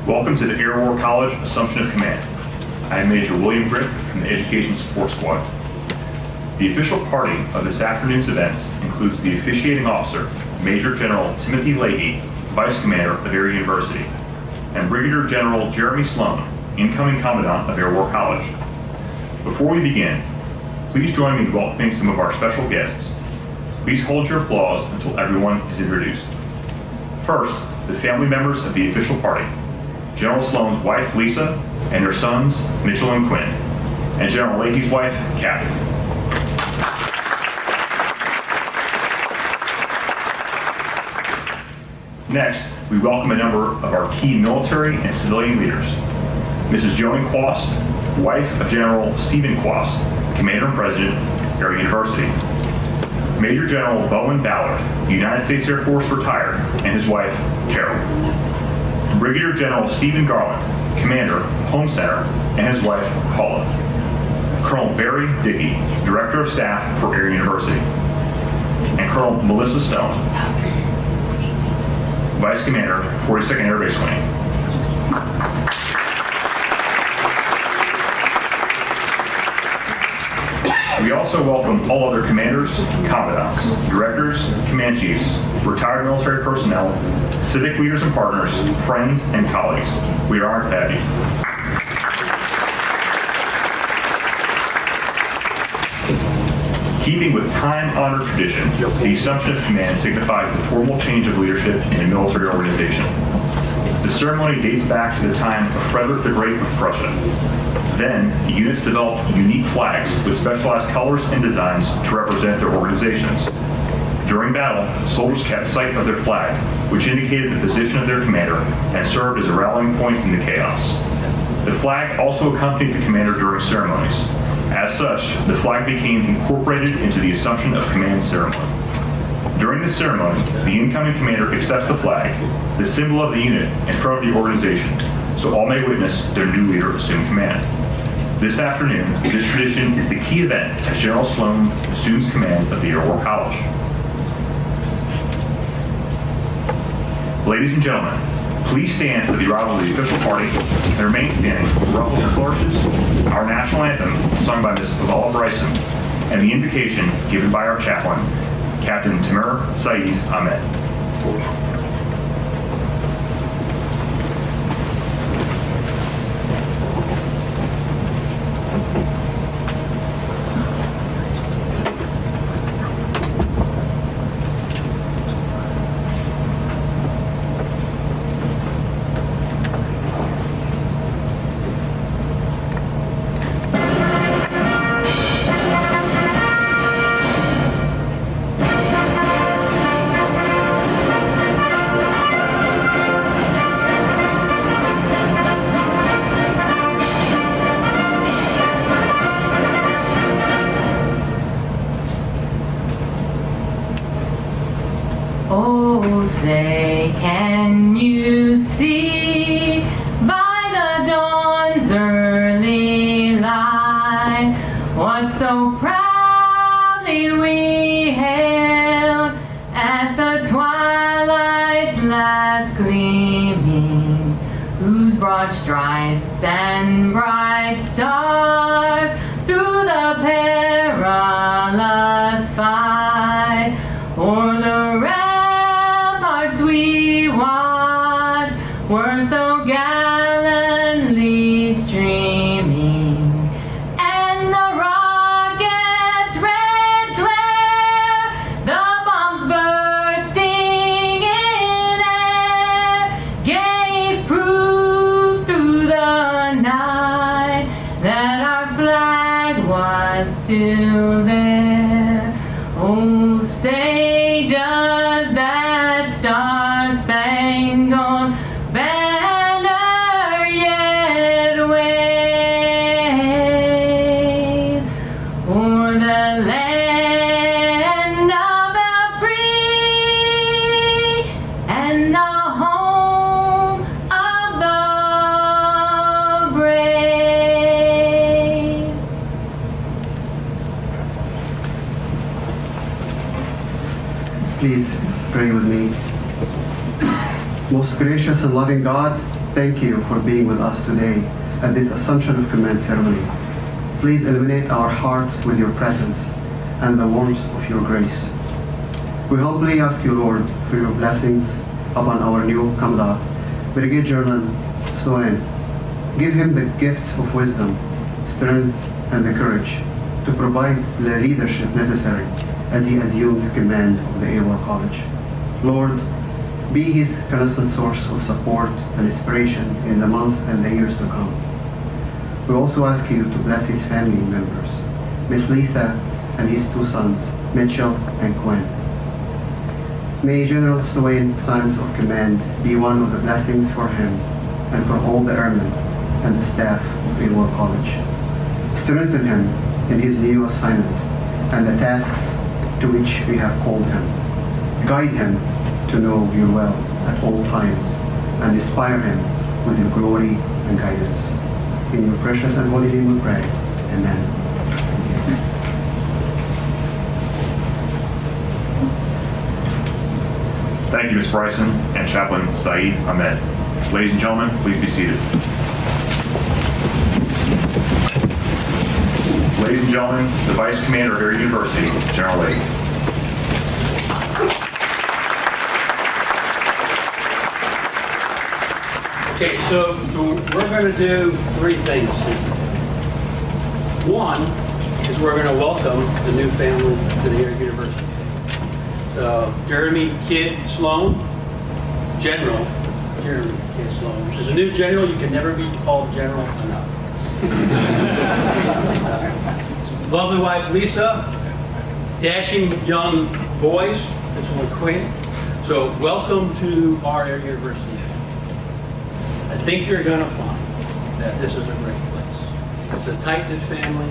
Welcome to the Air War College Assumption of Command. I am Major William Brick from the Education Support Squad. The official party of this afternoon's events includes the officiating officer, Major General Timothy Leahy, Vice Commander of Air University, and Brigadier General Jeremy Sloane, incoming Commandant of Air War College. Before we begin, please join me in welcoming some of our special guests. Please hold your applause until everyone is introduced. First, the family members of the official party, General Sloane's wife, Lisa, and their sons, Mitchell and Quinn, and General Leahy's wife, Kathy. Next, we welcome a number of our key military and civilian leaders. Mrs. Joan Quast, wife of General Stephen Quast, Commander and President, Air University. Major General Bowen Ballard, United States Air Force retired, and his wife, Carol. Brigadier General Stephen Garland, Commander, Home Center, and his wife, Paula. Colonel Barry Dickey, Director of Staff for Air University. And Colonel Melissa Stone, Vice Commander, 42nd Air Base Wing. We also welcome all other commanders, commandants, directors, command chiefs, retired military personnel, civic leaders and partners, friends, and colleagues. We are honored to have you. Keeping with time-honored tradition, the Assumption of Command signifies the formal change of leadership in a military organization. The ceremony dates back to the time of Frederick the Great of Prussia. Then, the units developed unique flags with specialized colors and designs to represent their organizations. During battle, soldiers kept sight of their flag, which indicated the position of their commander and served as a rallying point in the chaos. The flag also accompanied the commander during ceremonies. As such, the flag became incorporated into the Assumption of Command ceremony. During this ceremony, the incoming commander accepts the flag, the symbol of the unit, in front of the organization, so all may witness their new leader assume command. This afternoon, this tradition is the key event as General Sloane assumes command of the Air War College. Ladies and gentlemen, please stand for the arrival of the official party and remain standing for the ruffle of flourishes, our national anthem sung by Ms. Pavala Bryson, and the invocation given by our chaplain, Captain Tamir Saeed Ahmed. Oh, say, can you see by the dawn's early light what so proudly we hailed at the twilight's last gleaming, whose broad stripes and bright stars through the perilous fight o'er the we watched were so gallantly streaming, and the rocket's red glare, the bombs bursting in air, gave proof through the night that our flag was still there. Oh, say does that star-spangled banner yet wave o'er the land of the free and the home of the brave? Please pray with me. Most gracious and loving God, thank you for being with us today at this Assumption of Command ceremony. Please illuminate our hearts with your presence and the warmth of your grace. We humbly ask you, Lord, for your blessings upon our new Commandant, Brigadier General Sloane. Give him the gifts of wisdom, strength, and the courage to provide the leadership necessary as he assumes command of the Air War College. Lord, be his constant source of support and inspiration in the months and the years to come. We also ask you to bless his family members, Miss Lisa and his two sons, Mitchell and Quinn. May General Sloane's signs of command be one of the blessings for him and for all the airmen and the staff of Air War College. Strengthen him in his new assignment and the tasks to which we have called him. Guide him to know your will at all times and inspire him with your glory and guidance. In your precious and holy name we pray. Amen. Thank you, Ms. Bryson and Chaplain Saeed Ahmed. Ladies and gentlemen, please be seated. Ladies and gentlemen, the Vice Commander of Air University, General T. Okay, so we're going to do three things. One is we're going to welcome the new family to the Air University. So Jeremy Kid Sloane, General Jeremy Kid Sloane. As a new general, you can never be called general enough. Lovely wife Lisa, dashing young boys, this one Quinn. So welcome to our Air University. I think you're going to find that this is a great place. It's a tight-knit family.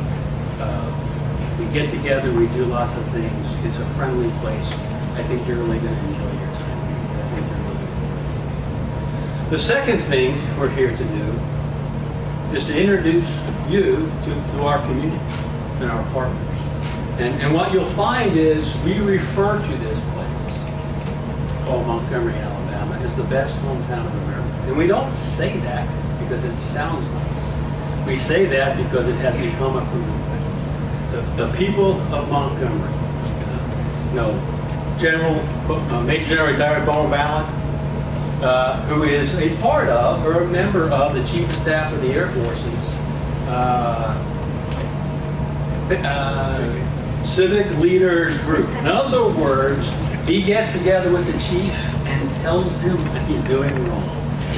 We get together, we do lots of things. It's a friendly place. I think you're really going to enjoy your time. I think you're really going to. The second thing we're here to do is to introduce you to our community and our partners. And what you'll find is we refer to this place called Montgomery, Alabama, as the best hometown of America. And we don't say that because it sounds nice. We say that because it has become a proven fact. The people of Montgomery, Major General Retired Bowman Ballard, who is a part of or a member of the Chief of Staff of the Air Force's Civic Leaders Group. In other words, he gets together with the chief and tells him that he's doing wrong.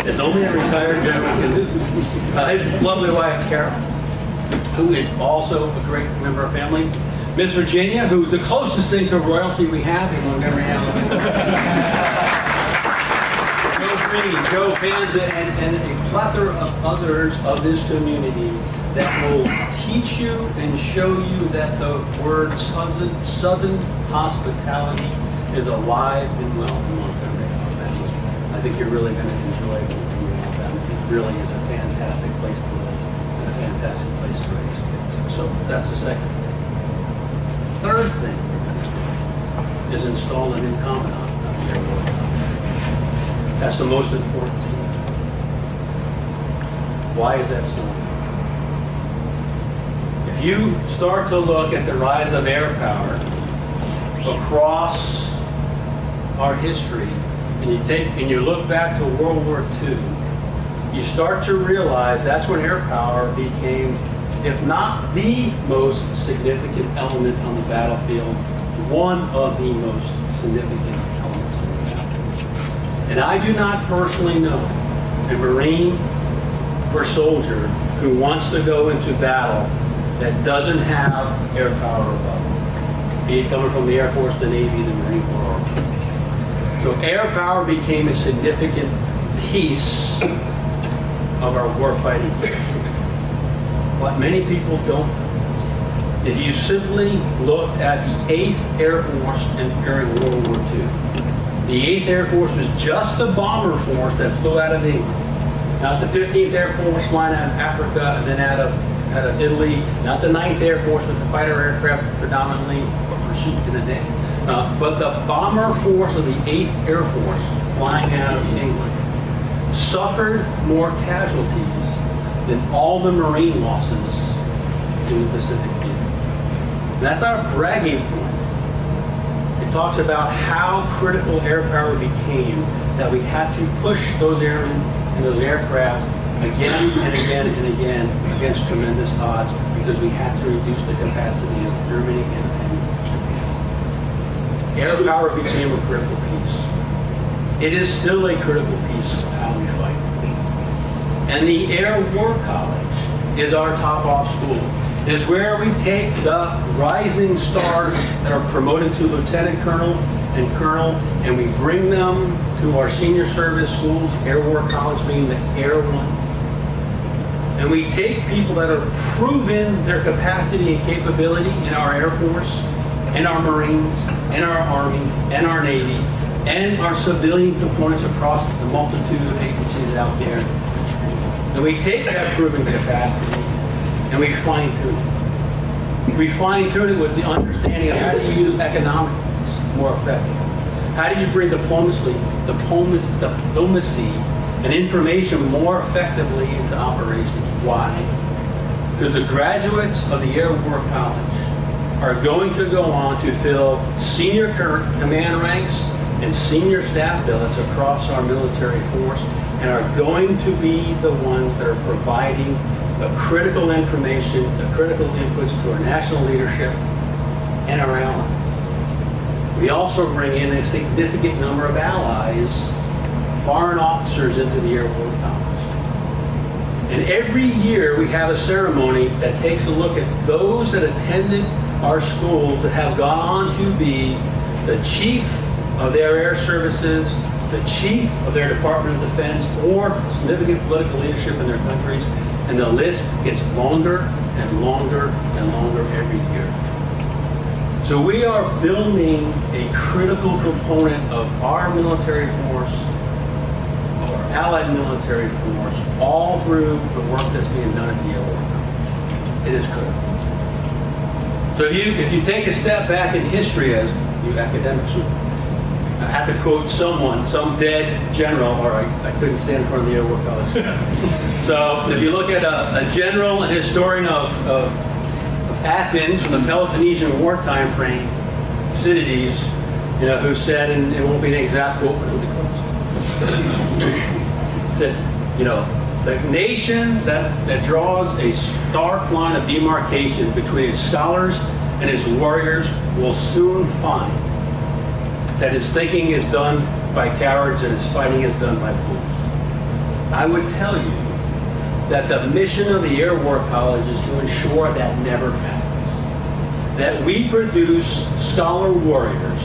It's only a retired general can do. His lovely wife, Carol, who is also a great member of family. Miss Virginia, who's the closest thing to royalty we have in Montgomery, Alabama. Joe Green, Joe Panza, and a plethora of others of this community that will teach you and show you that the word Southern hospitality is alive and well in Montgomery, Alabama. I think you're really going to enjoy Montgomery, Alabama. It really is a fantastic place to live and a fantastic place to raise kids. So that's the second thing. Third thing we're going to do is install a new commandant of the Air Force. That's the most important thing. Why is that so important? If you start to look at the rise of air power across our history, and you look back to World War II, you start to realize that's when air power became, if not the most significant element on the battlefield, one of the most significant elements on the battlefield. And I do not personally know a Marine or soldier who wants to go into battle that doesn't have air power above them, be it coming from the Air Force, the Navy, the Marine Corps, or so air power became a significant piece of our warfighting. What many people don't know, if you simply looked at the 8th Air Force during World War II, the 8th Air Force was just a bomber force that flew out of England. Not the 15th Air Force flying out of Africa and then out of Italy. Not the 9th Air Force with the fighter aircraft predominantly for pursuit to the day. But the bomber force of the 8th Air Force flying out of England suffered more casualties than all the Marine losses in the Pacific Theater. And that's not a bragging point. It talks about how critical air power became, that we had to push those airmen and those aircraft again and again and again against tremendous odds because we had to reduce the capacity of Germany and air power became a critical piece. It is still a critical piece of how we fight. And the Air War College is our top-off school. It is where we take the rising stars that are promoted to lieutenant colonel and colonel, and we bring them to our senior service schools, Air War College being the Air One. And we take people that are proven their capacity and capability in our Air Force, in our Marines, in our Army, and our Navy, and our civilian components across the multitude of agencies out there. And we take that proven capacity and we fine-tune it. We fine-tune it with the understanding of how do you use economics more effectively. How do you bring diplomacy and information more effectively into operations? Why? Because the graduates of the Air War College are going to go on to fill senior command ranks and senior staff billets across our military force, and are going to be the ones that are providing the critical information, the critical inputs to our national leadership and our allies. We also bring in a significant number of allies, foreign officers into the Air War College. And every year we have a ceremony that takes a look at those that attended our schools that have gone on to be the chief of their air services, the chief of their Department of Defense, or significant political leadership in their countries, and the list gets longer and longer and longer every year. So we are building a critical component of our military force, our allied military force, all through the work that's being done at the Air War College. It is critical. So if you take a step back in history, as you academics would, I have to quote someone, some dead general, or I couldn't stand in front of the Air War College. So if you look at a general and historian of Athens from the Peloponnesian War time frame, Thucydides, who said, and it won't be an exact quote, but it'll be close. Said, the nation that draws a stark line of demarcation between its scholars and its warriors will soon find that his thinking is done by cowards and his fighting is done by fools. I would tell you that the mission of the Air War College is to ensure that never happens. That we produce scholar warriors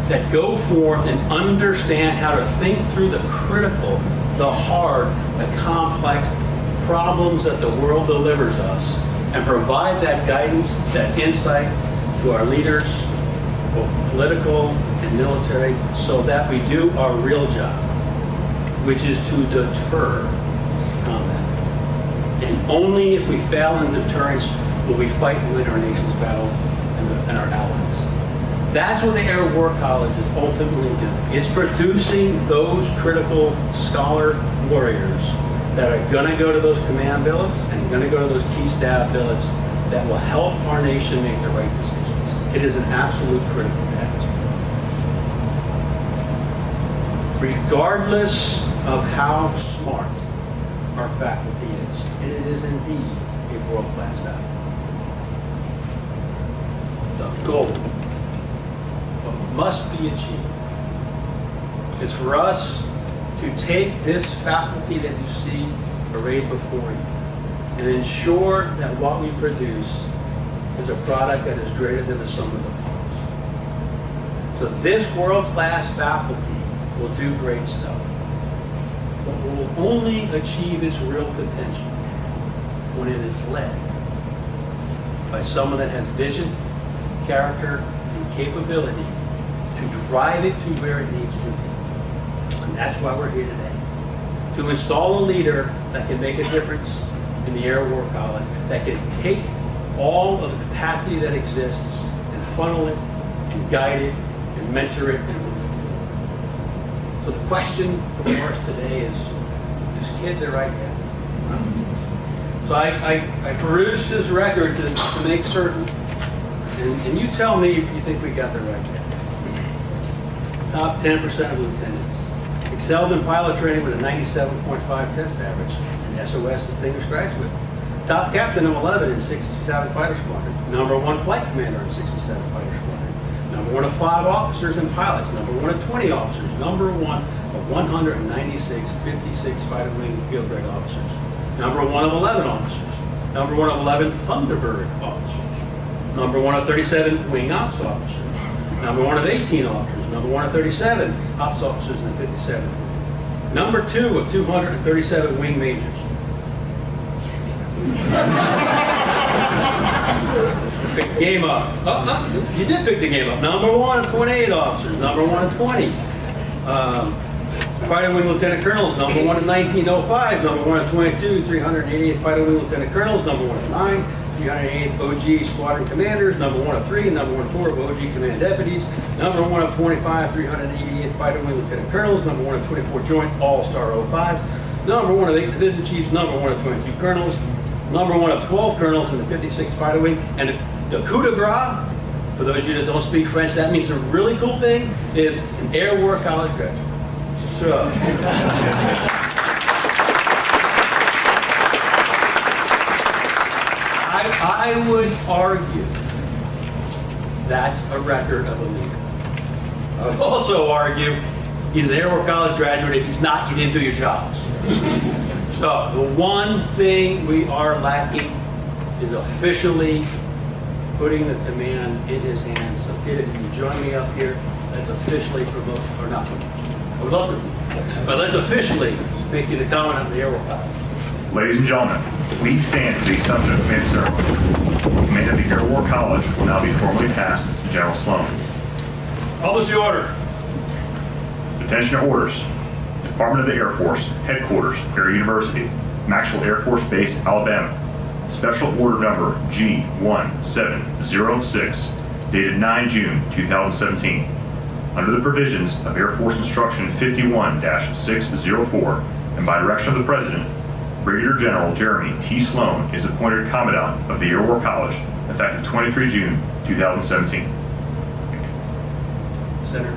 that go forth and understand how to think through the critical, the hard, the complex problems that the world delivers us, and provide that guidance, that insight to our leaders, both political and military, so that we do our real job, which is to deter combat. And only if we fail in deterrence will we fight and win our nation's battles and our allies. That's what the Air War College is ultimately doing. It's producing those critical scholar warriors that are going to go to those command billets and going to go to those key staff billets that will help our nation make the right decisions. It is an absolute critical task. Regardless of how smart our faculty is, and it is indeed a world-class faculty. The goal, what must be achieved, is for us to take this faculty that you see arrayed before you and ensure that what we produce is a product that is greater than the sum of the parts. So this world-class faculty will do great stuff, but will only achieve its real potential when it is led by someone that has vision, character, and capability to drive it to where it needs to be. And that's why we're here today. To install a leader that can make a difference in the Air War College, that can take all of the capacity that exists and funnel it and guide it and mentor it and move it. So the question before us today is, kid the right guy. So I perused his record to make certain, and you tell me if you think we got the right guy. Top 10% of lieutenants. Excelled in pilot training with a 97.5 test average. An SOS Distinguished Graduate. Top captain of 11 in 67 Fighter Squadron. #1 flight commander in 67 Fighter Squadron. #1 of 5 officers and pilots. #1 of 20 officers. #1 of 196 56 Fighter Wing Field Grade officers. #1 of 11 officers. #1 of 11 Thunderbird officers. #1 of 37 Wing Ops officers. #1 of 18 officers. #1 of 37 Ops officers in the 57. #2 of 237 Wing Majors. Pick the game up. You did pick the game up. #1 of 28 officers. #1 of 20. Fighter Wing Lieutenant Colonels. #1 of 1905. #1 of 22. 388 Fighter Wing Lieutenant Colonels. #1 of 9. 388 OG Squadron Commanders. #1 of 3. #1 of 4 of OG Command Deputies. #1 of 25. 388 Fighter Wing Lieutenant Colonels. #1 of 24 Joint All-Star 05. #1 of 8 Division Chiefs. #1 of 22 Colonels. #1 of 12 Colonels in the 56 Fighter Wing. And the coup de grace, for those of you that don't speak French, that means a really cool thing, is an Air War College graduate. So. I would argue that's a record of a leader. I would also argue he's an Air War College graduate. If he's not, you didn't do your jobs. So the one thing we are lacking is officially putting the command in his hands. So kid, if you join me up here, let's officially promote, or not promote. I would love to, but let's officially make you the commandant of the Air War College. Ladies and gentlemen, please stand for the assumption of command ceremony. The command of the Air War College will now be formally passed to General Sloane. Publish the order. Attention to orders. Department of the Air Force, Headquarters, Air University, Maxwell Air Force Base, Alabama. Special Order Number G1706, dated 9 June 2017. Under the provisions of Air Force Instruction 51-604, and by direction of the President, Brigadier General Jeremy T. Sloane is appointed Commandant of the Air War College, effective 23 June 2017. Senator.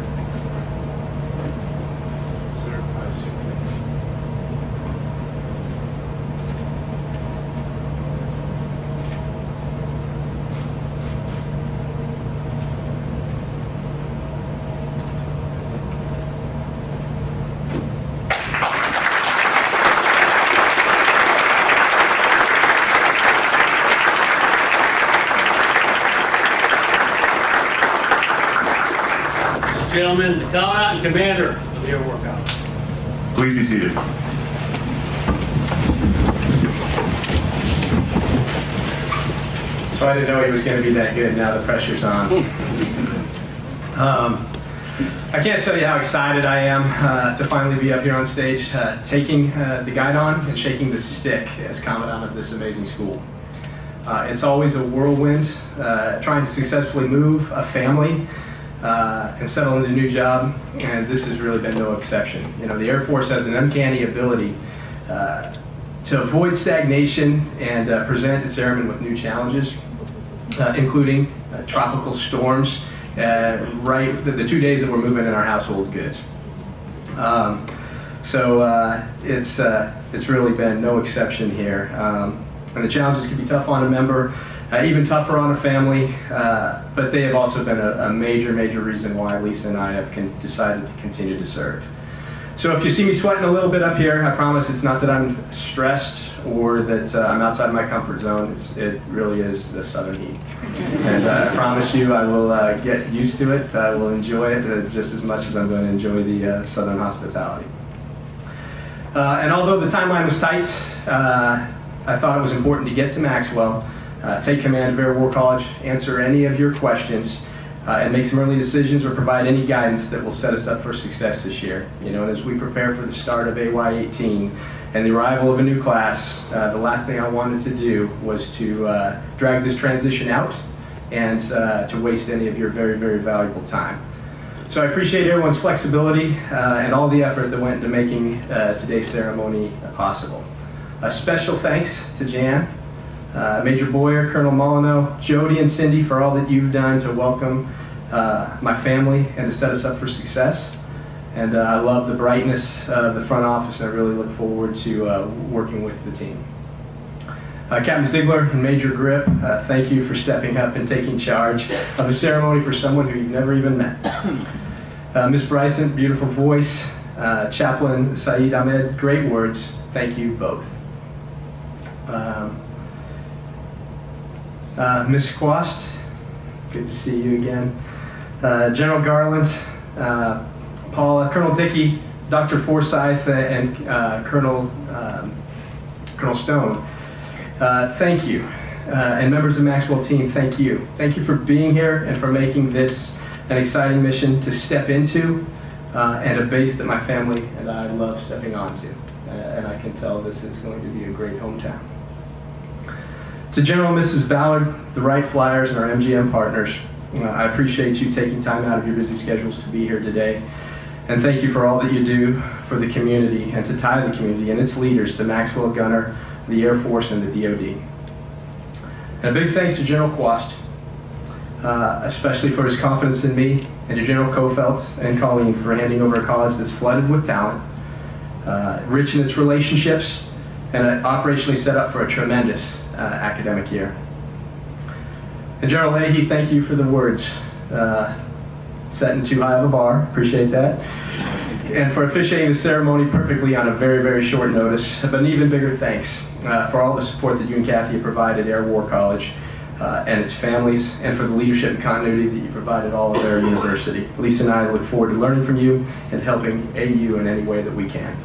Gentlemen, the Commandant and Commander of the Air War College. Please be seated. So I didn't know he was going to be that good. Now the pressure's on. I can't tell you how excited I am to finally be up here on stage, taking the guidon and shaking the stick as Commandant of this amazing school. It's always a whirlwind, trying to successfully move a family and settle into a new job, and this has really been no exception. You know, the Air Force has an uncanny ability to avoid stagnation and present its airmen with new challenges, including tropical storms, right the 2 days that we're moving in our household goods. It's really been no exception here. And the challenges can be tough on a member, even tougher on a family, but they have also been a major reason why Lisa and I have decided to continue to serve. So if you see me sweating a little bit up here, I promise it's not that I'm stressed or that I'm outside my comfort zone. It really is the southern heat. And I promise you I will get used to it. I will enjoy it just as much as I'm going to enjoy the southern hospitality. And although the timeline was tight, I thought it was important to get to Maxwell, take command of Air War College, answer any of your questions, and make some early decisions or provide any guidance that will set us up for success this year. You know, and as we prepare for the start of AY18 and the arrival of a new class, the last thing I wanted to do was to drag this transition out and to waste any of your very valuable time. So So I appreciate everyone's flexibility and all the effort that went into making today's ceremony possible. A special thanks to Jan, Major Boyer, Colonel Molyneux, Jody and Cindy for all that you've done to welcome my family and to set us up for success. And I love the brightness of the front office, and I really look forward to working with the team. Captain Ziegler and Major Grip, thank you for stepping up and taking charge of a ceremony for someone who you've never even met. Ms. Bryson, beautiful voice. Chaplain Saeed Ahmed, great words. Thank you both. Ms. Quast, good to see you again. General Garland, Paula, Colonel Dickey, Dr. Forsyth, and Colonel Stone. Thank you. And members of the Maxwell team, thank you. Thank you for being here and for making this an exciting mission to step into and a base that my family and I love stepping onto. And I can tell this is going to be a great hometown. To General and Mrs. Ballard, the Wright Flyers, and our MGM partners, I appreciate you taking time out of your busy schedules to be here today. And thank you for all that you do for the community and to tie the community and its leaders to Maxwell Gunner, the Air Force, and the DoD. And a big thanks to General Quast, especially for his confidence in me, and to General Kofelt and Colleen for handing over a college that's flooded with talent, rich in its relationships, and operationally set up for a tremendous academic year. And General Leahy, thank you for the words. Setting too high of a bar, appreciate that. And for officiating the ceremony perfectly on a very, very short notice. But an even bigger thanks for all the support that you and Kathy have provided Air War College and its families, and for the leadership and continuity that you provided all of Air University. Lisa and I look forward to learning from you and helping AU in any way that we can.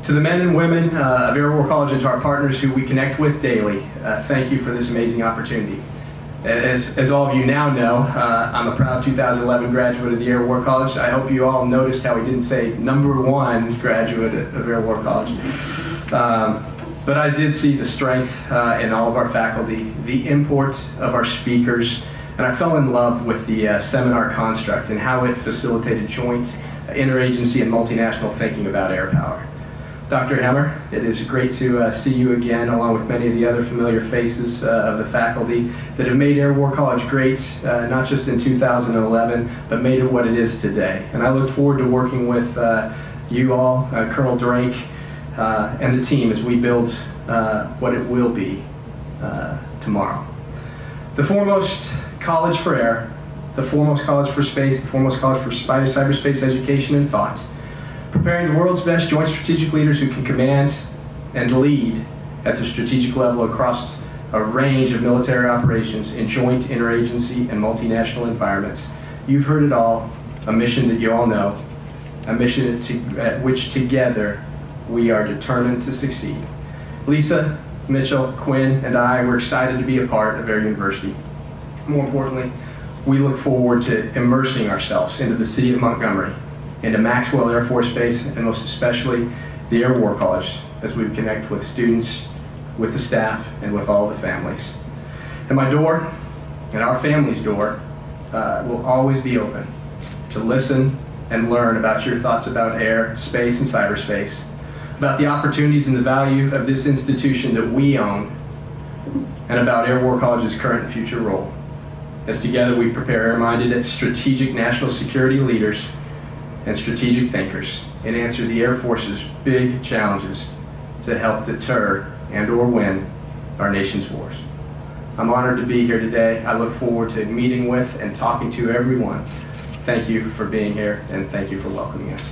To the men and women of Air War College and to our partners who we connect with daily, thank you for this amazing opportunity. As all of you now know, I'm a proud 2011 graduate of the Air War College. I hope you all noticed how he didn't say #1 graduate of Air War College. But I did see the strength in all of our faculty, the import of our speakers, and I fell in love with the seminar construct and how it facilitated joint, interagency, and multinational thinking about air power. Dr. Hemmer, it is great to see you again, along with many of the other familiar faces of the faculty that have made Air War College great, not just in 2011, but made it what it is today. And I look forward to working with you all, Colonel Drake, and the team as we build what it will be tomorrow. The foremost college for air, the foremost college for space, the foremost college for cyberspace education and thought, preparing the world's best joint strategic leaders who can command and lead at the strategic level across a range of military operations in joint, interagency, and multinational environments. You've heard it all, a mission that you all know, a mission at which together we are determined to succeed. Lisa, Mitchell, Quinn, and I were excited to be a part of Air University. More importantly, we look forward to immersing ourselves into the city of Montgomery, into Maxwell Air Force Base, and most especially the Air War College, as we connect with students, with the staff, and with all the families. And my door, and our family's door, will always be open to listen and learn about your thoughts about air, space, and cyberspace, about the opportunities and the value of this institution that we own, and about Air War College's current and future role, as together we prepare air-minded strategic national security leaders and strategic thinkers and answer the Air Force's big challenges to help deter and or win our nation's wars. I'm honored to be here today. I look forward to meeting with and talking to everyone. Thank you for being here, and thank you for welcoming us.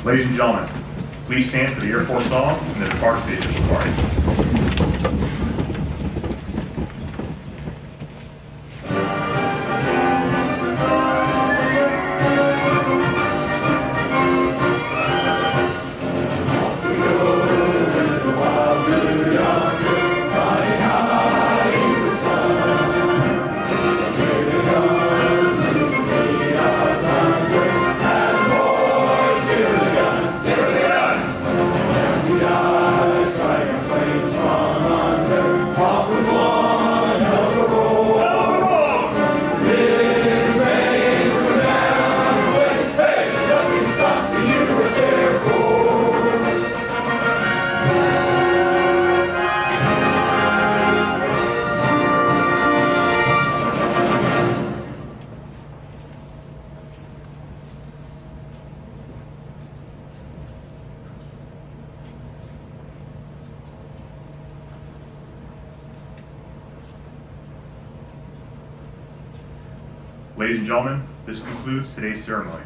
Ladies and gentlemen, please stand for the Air Force song and then depart the official party. Ladies and gentlemen, this concludes today's ceremony.